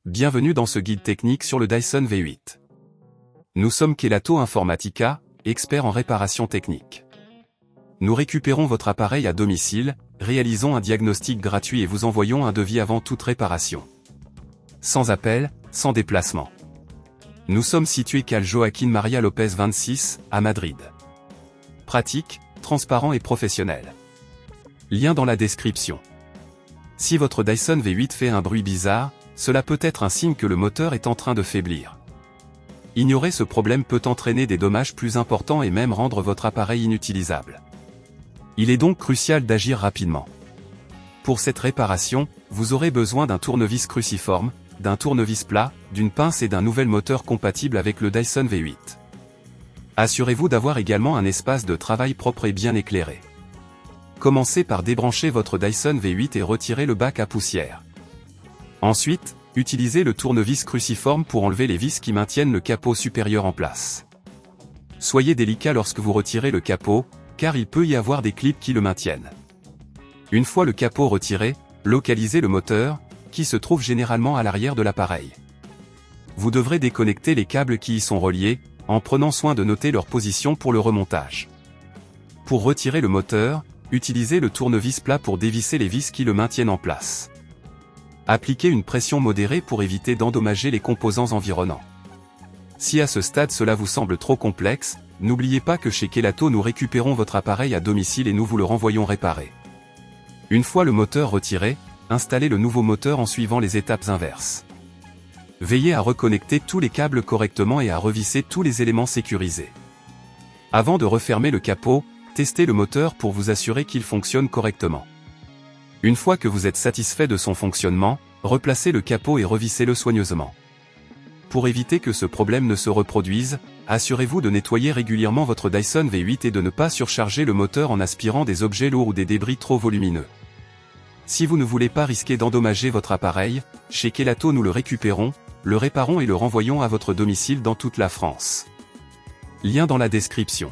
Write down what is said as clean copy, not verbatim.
Bienvenue dans ce guide technique sur le Dyson V8. Nous sommes Kelatos Informática, experts en réparation technique. Nous récupérons votre appareil à domicile, réalisons un diagnostic gratuit et vous envoyons un devis avant toute réparation. Sans appel, sans déplacement. Nous sommes situés calle Joaquín María López 26, à Madrid. Pratique, transparent et professionnel. Lien dans la description. Si votre Dyson V8 fait un bruit bizarre, cela peut être un signe que le moteur est en train de faiblir. Ignorer ce problème peut entraîner des dommages plus importants et même rendre votre appareil inutilisable. Il est donc crucial d'agir rapidement. Pour cette réparation, vous aurez besoin d'un tournevis cruciforme, d'un tournevis plat, d'une pince et d'un nouvel moteur compatible avec le Dyson V8. Assurez-vous d'avoir également un espace de travail propre et bien éclairé. Commencez par débrancher votre Dyson V8 et retirer le bac à poussière. Ensuite, utilisez le tournevis cruciforme pour enlever les vis qui maintiennent le capot supérieur en place. Soyez délicat lorsque vous retirez le capot, car il peut y avoir des clips qui le maintiennent. Une fois le capot retiré, localisez le moteur, qui se trouve généralement à l'arrière de l'appareil. Vous devrez déconnecter les câbles qui y sont reliés, en prenant soin de noter leur position pour le remontage. Pour retirer le moteur, utilisez le tournevis plat pour dévisser les vis qui le maintiennent en place. Appliquez une pression modérée pour éviter d'endommager les composants environnants. Si à ce stade cela vous semble trop complexe, n'oubliez pas que chez Kelatos nous récupérons votre appareil à domicile et nous vous le renvoyons réparé. Une fois le moteur retiré, installez le nouveau moteur en suivant les étapes inverses. Veillez à reconnecter tous les câbles correctement et à revisser tous les éléments sécurisés. Avant de refermer le capot, testez le moteur pour vous assurer qu'il fonctionne correctement. Une fois que vous êtes satisfait de son fonctionnement, replacez le capot et revissez-le soigneusement. Pour éviter que ce problème ne se reproduise, assurez-vous de nettoyer régulièrement votre Dyson V8 et de ne pas surcharger le moteur en aspirant des objets lourds ou des débris trop volumineux. Si vous ne voulez pas risquer d'endommager votre appareil, chez Kelatos nous le récupérons, le réparons et le renvoyons à votre domicile dans toute la France. Lien dans la description.